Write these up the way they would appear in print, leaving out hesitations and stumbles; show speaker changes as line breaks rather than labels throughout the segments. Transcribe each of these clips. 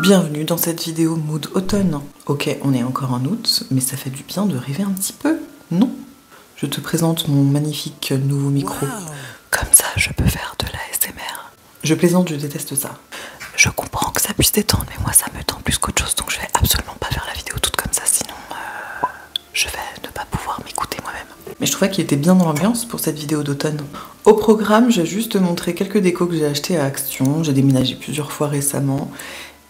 Bienvenue dans cette vidéo mood automne. Ok, on est encore en août, mais ça fait du bien de rêver un petit peu, non? Je te présente mon magnifique nouveau micro. Wow. Comme ça, je peux faire de l'ASMR. Je plaisante, je déteste ça. Je comprends que ça puisse détendre, mais moi ça me tend plus qu'autre chose, donc je vais absolument pas faire la vidéo toute comme ça, sinon je vais ne pas pouvoir m'écouter moi-même. Mais je trouvais qu'il était bien dans l'ambiance pour cette vidéo d'automne. Au programme, j'ai juste montré quelques décos que j'ai achetés à Action. J'ai déménagé plusieurs fois récemment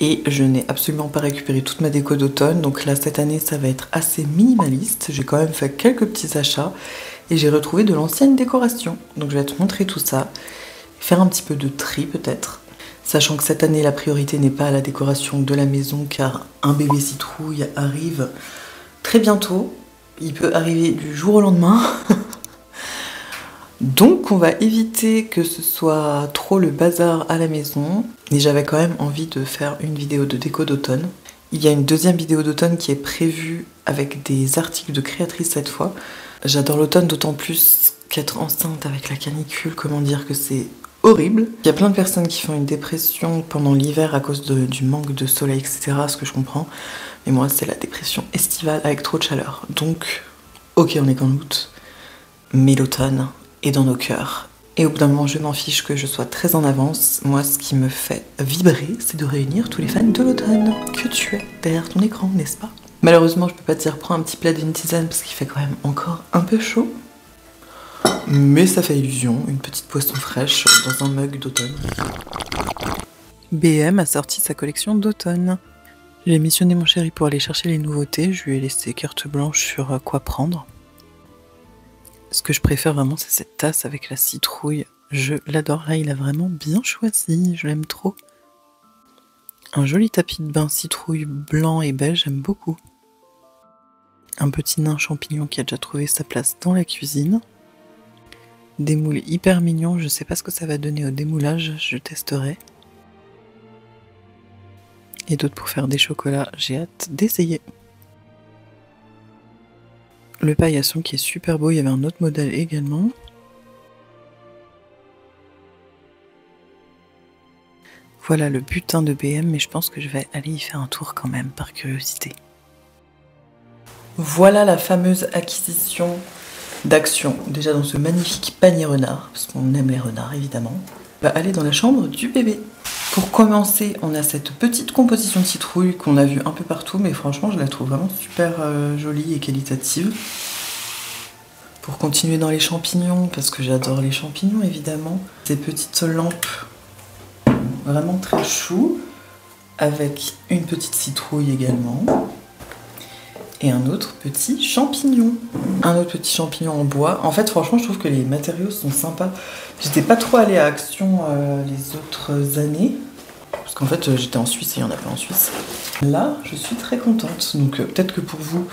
et je n'ai absolument pas récupéré toute ma déco d'automne. Donc là, cette année, ça va être assez minimaliste. J'ai quand même fait quelques petits achats et j'ai retrouvé de l'ancienne décoration. Donc je vais te montrer tout ça, faire un petit peu de tri peut-être. Sachant que cette année, la priorité n'est pas à la décoration de la maison car un bébé citrouille arrive très bientôt. Il peut arriver du jour au lendemain. Donc on va éviter que ce soit trop le bazar à la maison. Mais j'avais quand même envie de faire une vidéo de déco d'automne. Il y a une deuxième vidéo d'automne qui est prévue avec des articles de créatrices cette fois. J'adore l'automne d'autant plus qu'être enceinte avec la canicule, comment dire que c'est horrible. Il y a plein de personnes qui font une dépression pendant l'hiver à cause du manque de soleil, etc. Ce que je comprends. Mais moi, c'est la dépression estivale avec trop de chaleur. Donc, ok, on est qu'en août, mais l'automne est dans nos cœurs. Et au bout d'un moment, je m'en fiche que je sois très en avance. Moi, ce qui me fait vibrer, c'est de réunir tous les fans de l'automne que tu es derrière ton écran, n'est-ce pas? Malheureusement, je peux pas te dire prends un petit plaid et une tisane parce qu'il fait quand même encore un peu chaud. Mais ça fait illusion, une petite poisson fraîche dans un mug d'automne. BM a sorti sa collection d'automne. J'ai missionné mon chéri pour aller chercher les nouveautés, je lui ai laissé carte blanche sur quoi prendre. Ce que je préfère vraiment, c'est cette tasse avec la citrouille. Je l'adore, là il a vraiment bien choisi, je l'aime trop. Un joli tapis de bain citrouille blanc et beige, j'aime beaucoup. Un petit nain champignon qui a déjà trouvé sa place dans la cuisine. Des moules hyper mignons, je sais pas ce que ça va donner au démoulage, je testerai. Et d'autres pour faire des chocolats, j'ai hâte d'essayer. Le paillasson qui est super beau, il y avait un autre modèle également. Voilà le butin de BM, mais je pense que je vais aller y faire un tour quand même, par curiosité. Voilà la fameuse acquisition d'Action, déjà dans ce magnifique panier renard, parce qu'on aime les renards évidemment. On va aller dans la chambre du bébé. Pour commencer, on a cette petite composition de citrouille qu'on a vue un peu partout, mais franchement, je la trouve vraiment super jolie et qualitative. Pour continuer dans les champignons, parce que j'adore les champignons évidemment, ces petites lampes vraiment très chou, avec une petite citrouille également, et un autre petit champignon. Un autre petit champignon en bois. En fait, franchement, je trouve que les matériaux sont sympas. J'étais pas trop allée à Action les autres années. Parce qu'en fait, j'étais en Suisse et il y en a pas en Suisse. Là, je suis très contente. Donc peut-être que pour vous,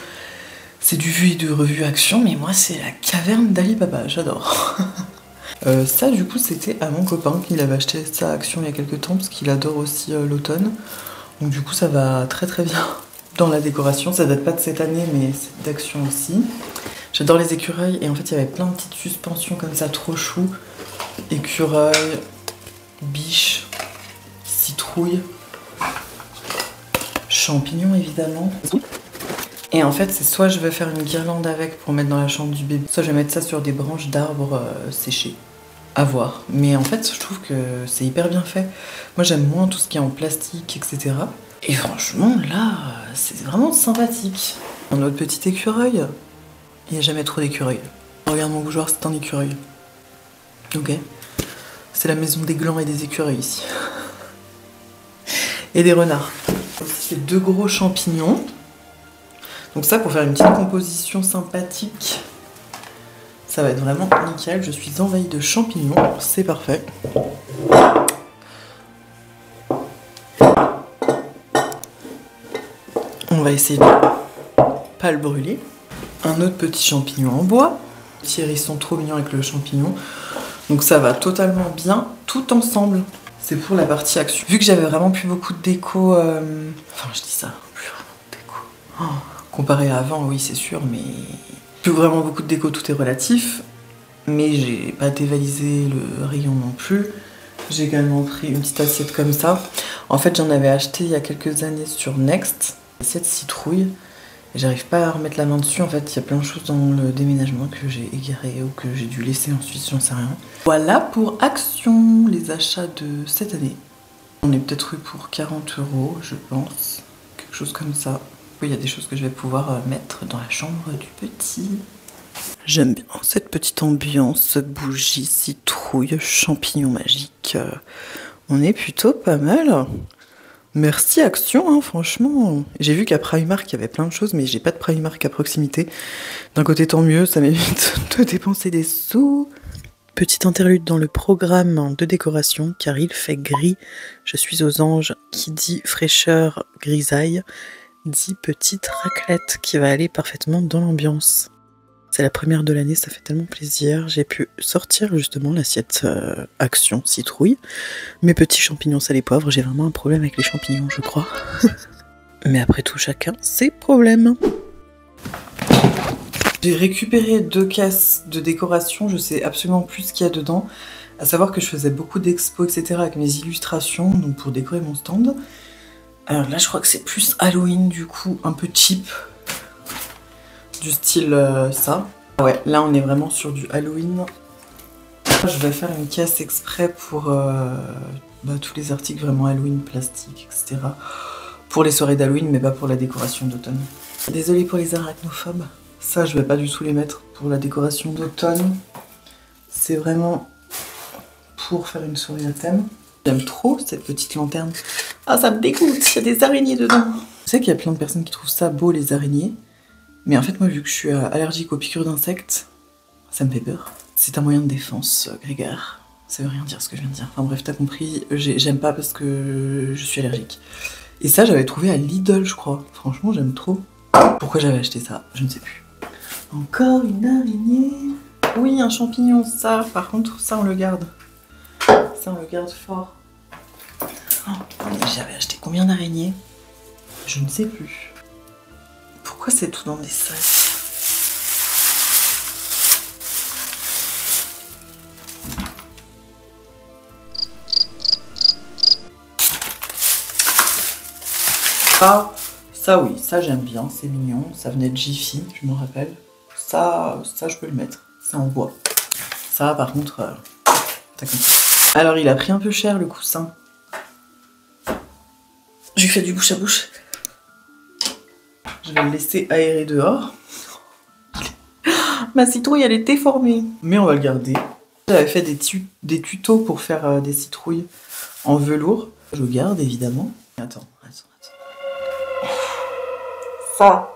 c'est du vu et du revu Action. Mais moi, c'est la caverne d'Ali Baba. J'adore. Ça, du coup, c'était à mon copain qu'il avait acheté ça à Action il y a quelques temps. Parce qu'il adore aussi l'automne. Donc du coup, ça va très très bien dans la décoration. Ça date pas de cette année, mais c'est d'Action aussi. J'adore les écureuils. Et en fait, il y avait plein de petites suspensions comme ça, trop chou. Écureuils, biches, citrouille, champignons évidemment. Et en fait, c'est soit je vais faire une guirlande avec pour mettre dans la chambre du bébé, soit je vais mettre ça sur des branches d'arbres séchées. À voir. Mais en fait, je trouve que c'est hyper bien fait. Moi, j'aime moins tout ce qui est en plastique, etc. Et franchement, là, c'est vraiment sympathique. Un autre petit écureuil. Il n'y a jamais trop d'écureuils. Regarde mon bougeoir, c'est un écureuil. Ok. C'est la maison des glands et des écureuils ici. Et des renards. Aussi, c'est deux gros champignons. Donc ça, pour faire une petite composition sympathique, ça va être vraiment nickel. Je suis envahie de champignons, c'est parfait. On va essayer de pas le brûler. Un autre petit champignon en bois. Petit hérisson trop mignon avec le champignon. Donc ça va totalement bien, tout ensemble. C'est pour la partie Action. Vu que j'avais vraiment plus beaucoup de déco, enfin je dis ça, plus vraiment de déco. Oh, comparé à avant, oui c'est sûr, mais plus vraiment beaucoup de déco, tout est relatif. Mais j'ai pas dévalisé le rayon non plus. J'ai également pris une petite assiette comme ça. En fait, j'en avais acheté il y a quelques années sur Next. Cette citrouille. Et j'arrive pas à remettre la main dessus. En fait, il y a plein de choses dans le déménagement que j'ai égaré ou que j'ai dû laisser en Suisse, j'en sais rien. Voilà pour Action, les achats de cette année. On est peut-être eu pour 40 €, je pense. Quelque chose comme ça. Oui, il y a des choses que je vais pouvoir mettre dans la chambre du petit. J'aime bien cette petite ambiance, bougie, citrouille, champignons magiques. On est plutôt pas mal. Merci Action, hein, franchement. J'ai vu qu'à Primark, il y avait plein de choses, mais j'ai pas de Primark à proximité. D'un côté, tant mieux, ça m'évite de dépenser des sous. Petite interlude dans le programme de décoration, car il fait gris. Je suis aux anges, qui dit fraîcheur, grisaille, dit petite raclette qui va aller parfaitement dans l'ambiance. C'est la première de l'année, ça fait tellement plaisir. J'ai pu sortir justement l'assiette Action citrouille. Mes petits champignons salés poivres, j'ai vraiment un problème avec les champignons, je crois. Mais après tout, chacun ses problèmes. J'ai récupéré 2 caisses de décoration, je sais absolument plus ce qu'il y a dedans. À savoir que je faisais beaucoup d'expos, etc. avec mes illustrations, donc pour décorer mon stand. Alors là, je crois que c'est plus Halloween, du coup, un peu cheap. Du style ça. Ouais, là on est vraiment sur du Halloween. Je vais faire une caisse exprès pour tous les articles vraiment Halloween, plastique, etc. Pour les soirées d'Halloween, mais pas pour la décoration d'automne. Désolée pour les arachnophobes. Ça, je vais pas du tout les mettre pour la décoration d'automne. C'est vraiment pour faire une soirée à thème. J'aime trop cette petite lanterne. Ah, ça me dégoûte, il y a des araignées dedans. Je sais qu'il y a plein de personnes qui trouvent ça beau, les araignées. Mais en fait, moi, vu que je suis allergique aux piqûres d'insectes, ça me fait peur. C'est un moyen de défense, Grégaire. Ça veut rien dire ce que je viens de dire. Enfin bref, t'as compris, j'aime pas parce que je suis allergique. Et ça, j'avais trouvé à Lidl, je crois. Franchement, j'aime trop. Pourquoi j'avais acheté ça? Je ne sais plus. Encore une araignée. Oui, un champignon, ça. Par contre, ça, on le garde. Ça, on le garde fort. Oh, j'avais acheté combien d'araignées? Je ne sais plus. Pourquoi c'est tout dans des sacs? Ça oui, ça j'aime bien, c'est mignon. Ça venait de Jiffy, je me rappelle. Ça je peux le mettre. C'est en bois. Ça par contre, t'as compris. Alors il a pris un peu cher le coussin. Je lui fais du bouche à bouche. Je vais le laisser aérer dehors. Ma citrouille, elle est déformée. Mais on va le garder. J'avais fait des tutos pour faire des citrouilles en velours. Je garde, évidemment. Attends. Ça,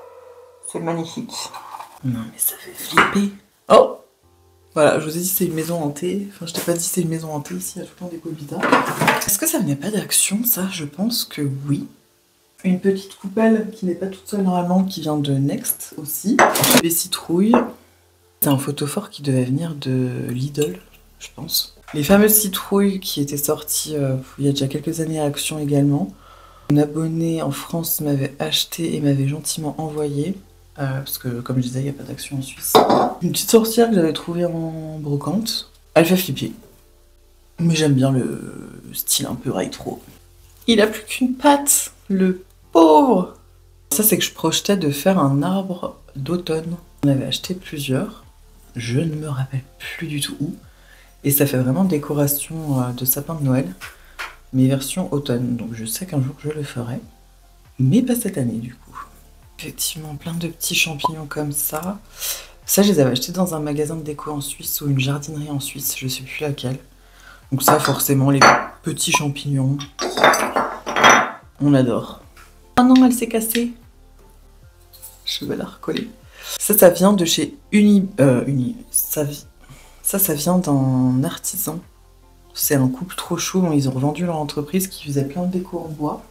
c'est magnifique. Non, mais ça fait flipper. Oh! Voilà, je vous ai dit c'est une maison hantée. Enfin, je t'ai pas dit c'est une maison hantée. Ici, il y a tout le temps des covidas. Est-ce que ça venait pas d'Action, ça? Je pense que oui. Une petite coupelle qui n'est pas toute seule normalement, qui vient de Next aussi. Les citrouilles. C'est un photophore qui devait venir de Lidl, je pense. Les fameuses citrouilles qui étaient sorties il y a déjà quelques années à Action également. Un abonné en France m'avait acheté et m'avait gentiment envoyé. Parce que comme je disais, il n'y a pas d'Action en Suisse. Une petite sorcière que j'avais trouvée en brocante. Elle fait flipper. Mais j'aime bien le style un peu rétro. Il a plus qu'une patte, le pauvre. Ça, c'est que je projetais de faire un arbre d'automne. On avait acheté plusieurs. Je ne me rappelle plus du tout où. Et ça fait vraiment décoration de sapin de Noël. Mais version automne. Donc je sais qu'un jour je le ferai. Mais pas cette année du coup. Effectivement, plein de petits champignons comme ça. Ça, je les avais achetés dans un magasin de déco en Suisse ou une jardinerie en Suisse. Je sais plus laquelle. Donc ça, forcément, les petits champignons. On adore. Oh non, elle s'est cassée. Je vais la recoller. Ça vient de chez ça vient d'un artisan. C'est un couple trop chaud. Ils ont revendu leur entreprise qui faisait plein de déco en bois.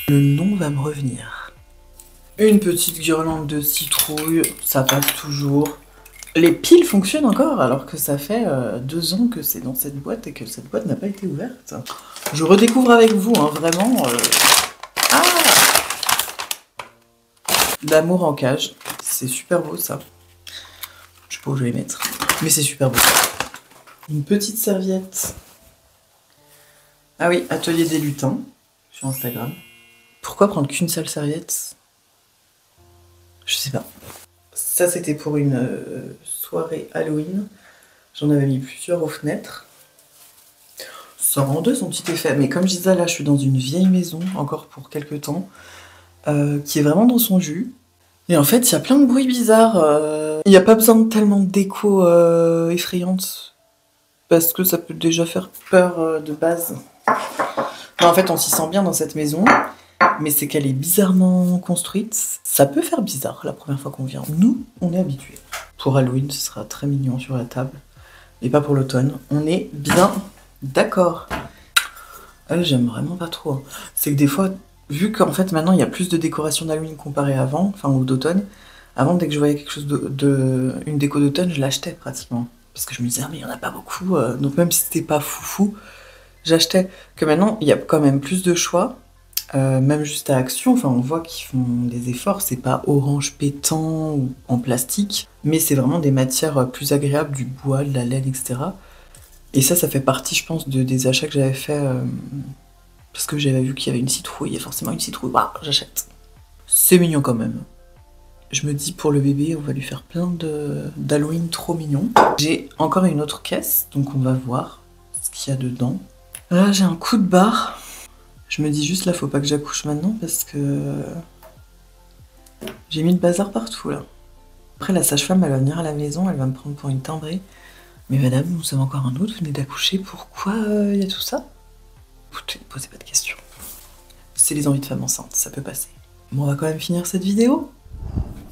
Le nom va me revenir. Une petite guirlande de citrouille. Ça passe toujours. Les piles fonctionnent encore alors que ça fait 2 ans que c'est dans cette boîte et que cette boîte n'a pas été ouverte. Je redécouvre avec vous, hein, vraiment. Ah! L'amour en cage. C'est super beau ça. Je sais pas où je vais les mettre. Mais c'est super beau. Une petite serviette. Ah oui, atelier des lutins. sur Instagram. Pourquoi prendre qu'une seule serviette? Je sais pas. Ça, c'était pour une soirée Halloween. J'en avais mis plusieurs aux fenêtres. Ça rendait son petit effet. Mais comme je disais, là, je suis dans une vieille maison, encore pour quelques temps, qui est vraiment dans son jus. Et en fait, il y a plein de bruits bizarres. Il n'y a pas besoin de tellement de déco effrayante. Parce que ça peut déjà faire peur de base. Mais en fait, on s'y sent bien dans cette maison. Mais c'est qu'elle est bizarrement construite. Ça peut faire bizarre la première fois qu'on vient. Nous, on est habitués. Pour Halloween, ce sera très mignon sur la table. Et pas pour l'automne. On est bien d'accord. J'aime vraiment pas trop. Hein. C'est que des fois, vu qu'en fait maintenant il y a plus de décoration d'Halloween comparé à avant, enfin ou d'automne, avant dès que je voyais quelque chose une déco d'automne, je l'achetais pratiquement. Parce que je me disais, ah mais il y en a pas beaucoup, donc même si c'était pas foufou, j'achetais. Que maintenant, il y a quand même plus de choix. Même juste à Action, enfin on voit qu'ils font des efforts, c'est pas orange pétant ou en plastique, mais c'est vraiment des matières plus agréables, du bois, de la laine, etc. Et ça fait partie, je pense, des achats que j'avais fait, parce que j'avais vu qu'il y avait une citrouille, et forcément une citrouille, bah, j'achète. C'est mignon quand même. Je me dis pour le bébé, on va lui faire plein d'Halloween trop mignon. J'ai encore une autre caisse, donc on va voir ce qu'il y a dedans. Là j'ai un coup de barre. Je me dis juste là, faut pas que j'accouche maintenant parce que j'ai mis le bazar partout là. Après la sage-femme, elle va venir à la maison, elle va me prendre pour une timbrée. Mais madame, nous sommes encore un autre, vous venez d'accoucher, pourquoi y a tout ça? Écoutez, ne posez pas de questions. C'est les envies de femme enceinte, ça peut passer. Bon, on va quand même finir cette vidéo.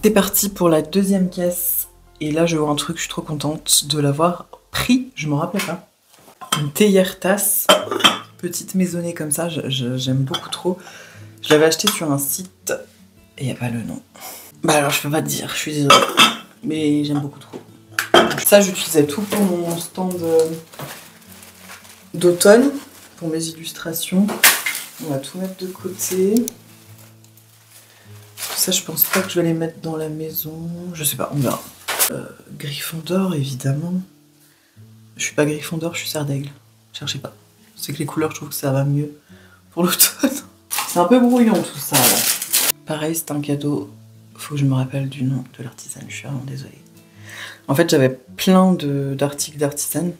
C'est parti pour la deuxième caisse. Et là, je vois un truc, je suis trop contente de l'avoir pris, je m'en rappelais pas. Une théière tasse. Petite maisonnée comme ça, j'aime beaucoup trop. Je l'avais acheté sur un site et il n'y a pas le nom. Bah alors je peux pas te dire, je suis désolée. Mais j'aime beaucoup trop. Ça j'utilisais tout pour mon stand d'automne, pour mes illustrations. On va tout mettre de côté. Ça je pense pas que je vais les mettre dans la maison. Je sais pas, on verra. Gryffondor évidemment. Je suis pas Gryffondor, je suis Serre d'Aigle. Cherchez pas. C'est que les couleurs, je trouve que ça va mieux pour l'automne. C'est un peu brouillon tout ça là. Pareil, c'est un cadeau. Faut que je me rappelle du nom de l'artisane, je suis vraiment désolée. En fait, j'avais plein d'articles d'artisane,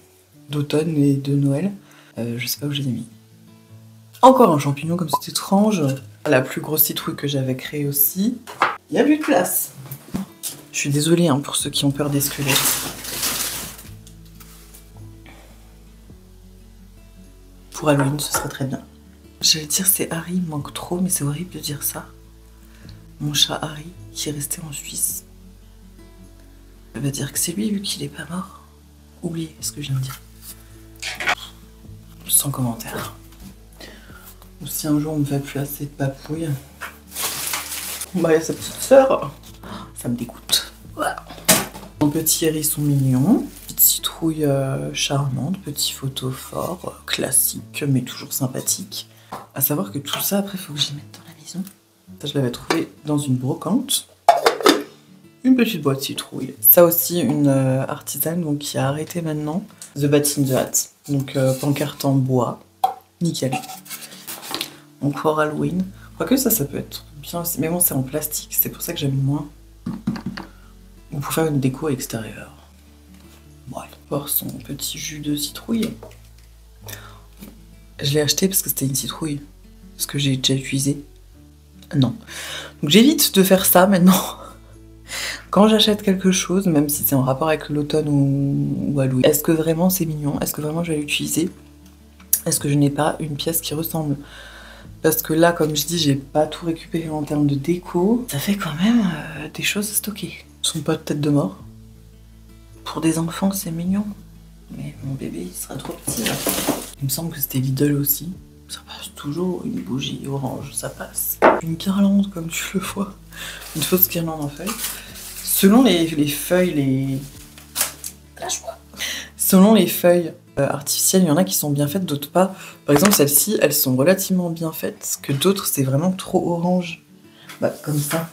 d'automne et de Noël. Je sais pas où je les ai mis. Encore un champignon, comme c'est étrange. La plus grosse citrouille que j'avais créée aussi. Il n'y a plus de place. Je suis désolée hein, pour ceux qui ont peur des squelettes. Pour Halloween, ce serait très bien. J'allais dire c'est Harry, il me manque trop, mais c'est horrible de dire ça. Mon chat Harry, qui est resté en Suisse. Ça veut dire que c'est lui, vu qu'il est pas mort. Oubliez ce que je viens de dire. Sans commentaire. Ou si un jour on me fait plus assez de papouilles. Bah, il y a sa petite sœur. Ça me dégoûte. Voilà. Mon petit hérisson mignon. Petite citrouille charmante. Petit photophore. Classique, mais toujours sympathique. À savoir que tout ça, après, il faut que j'y mette dans la maison. Ça, je l'avais trouvé dans une brocante. Une petite boîte citrouille. Ça aussi, une artisane donc, qui a arrêté maintenant. The Bat in the Hat. Donc, pancarte en bois. Nickel. Donc, pour Halloween. Quoique ça peut être bien aussi. Mais bon, c'est en plastique. C'est pour ça que j'aime moins. Ou pour faire une déco extérieure. Bon, allez. Voir son petit jus de citrouille. Je l'ai acheté parce que c'était une citrouille. Parce que j'ai déjà utilisé. Non. Donc j'évite de faire ça maintenant. Quand j'achète quelque chose, même si c'est en rapport avec l'automne ou Halloween, est-ce que vraiment c'est mignon? Est-ce que vraiment je vais l'utiliser? Est-ce que je n'ai pas une pièce qui ressemble? Parce que là, comme je dis, j'ai pas tout récupéré en termes de déco. Ça fait quand même des choses stockées. Ce sont pas de tête de mort. Pour des enfants, c'est mignon. Mais mon bébé, il sera trop petit là. Il me semble que c'était Lidl aussi. Ça passe toujours, une bougie orange, ça passe. Une guirlande, comme tu le vois. Une fausse guirlande en feuilles. Selon les feuilles, lâche-moi. Selon les feuilles artificielles, il y en a qui sont bien faites, d'autres pas. Par exemple, celles-ci, elles sont relativement bien faites, que d'autres, c'est vraiment trop orange. Bah, comme ça.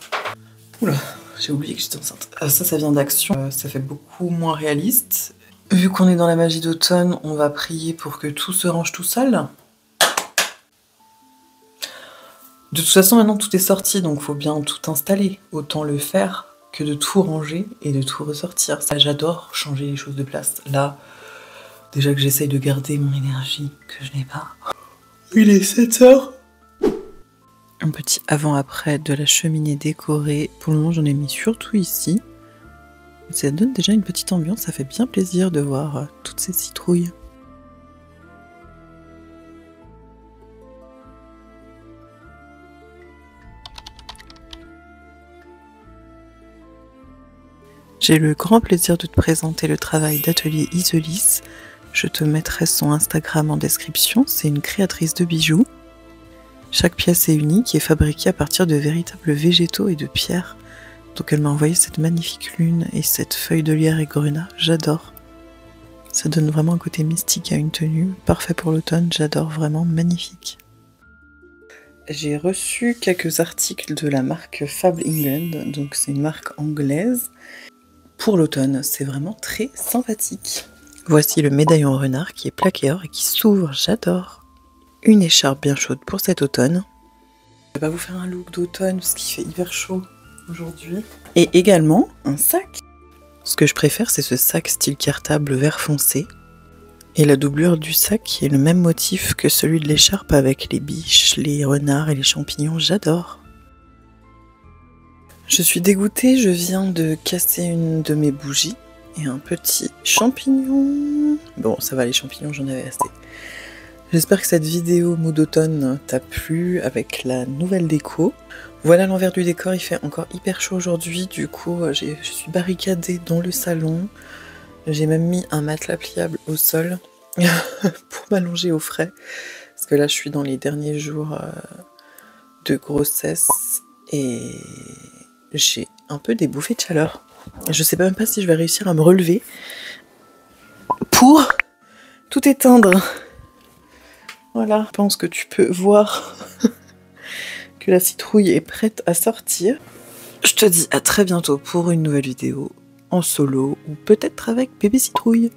Oula, j'ai oublié que j'étais enceinte. Ça vient d'Action. Ça fait beaucoup moins réaliste. Vu qu'on est dans la magie d'automne, on va prier pour que tout se range tout seul. De toute façon, maintenant tout est sorti, donc faut bien tout installer. Autant le faire que de tout ranger et de tout ressortir. Ça, j'adore changer les choses de place. Là, déjà que j'essaye de garder mon énergie que je n'ai pas. Il est 7h. Un petit avant-après de la cheminée décorée. Pour le moment, j'en ai mis surtout ici. Ça donne déjà une petite ambiance, ça fait bien plaisir de voir toutes ces citrouilles. J'ai le grand plaisir de te présenter le travail d'atelier Isolis. Je te mettrai son Instagram en description, c'est une créatrice de bijoux. Chaque pièce est unique et fabriquée à partir de véritables végétaux et de pierres. Donc elle m'a envoyé cette magnifique lune et cette feuille de lierre et grenat, j'adore. Ça donne vraiment un côté mystique à une tenue, parfait pour l'automne, j'adore, vraiment magnifique. J'ai reçu quelques articles de la marque Fable England, donc c'est une marque anglaise. Pour l'automne, c'est vraiment très sympathique. Voici le médaillon renard qui est plaqué or et qui s'ouvre, j'adore. Une écharpe bien chaude pour cet automne. Je vais pas vous faire un look d'automne parce qu'il fait hyper chaud aujourd'hui. Et également un sac. Ce que je préfère, c'est ce sac style cartable vert foncé. Et la doublure du sac est le même motif que celui de l'écharpe avec les biches, les renards et les champignons, j'adore. Je suis dégoûtée, je viens de casser une de mes bougies et un petit champignon. Bon, ça va, les champignons, j'en avais assez. J'espère que cette vidéo mood d'automne t'a plu avec la nouvelle déco. Voilà l'envers du décor, il fait encore hyper chaud aujourd'hui, du coup je suis barricadée dans le salon. J'ai même mis un matelas pliable au sol pour m'allonger au frais. Parce que là je suis dans les derniers jours de grossesse et j'ai un peu des bouffées de chaleur. Je sais même pas si je vais réussir à me relever pour tout éteindre. Voilà, je pense que tu peux voir que la citrouille est prête à sortir. Je te dis à très bientôt pour une nouvelle vidéo en solo ou peut-être avec bébé citrouille.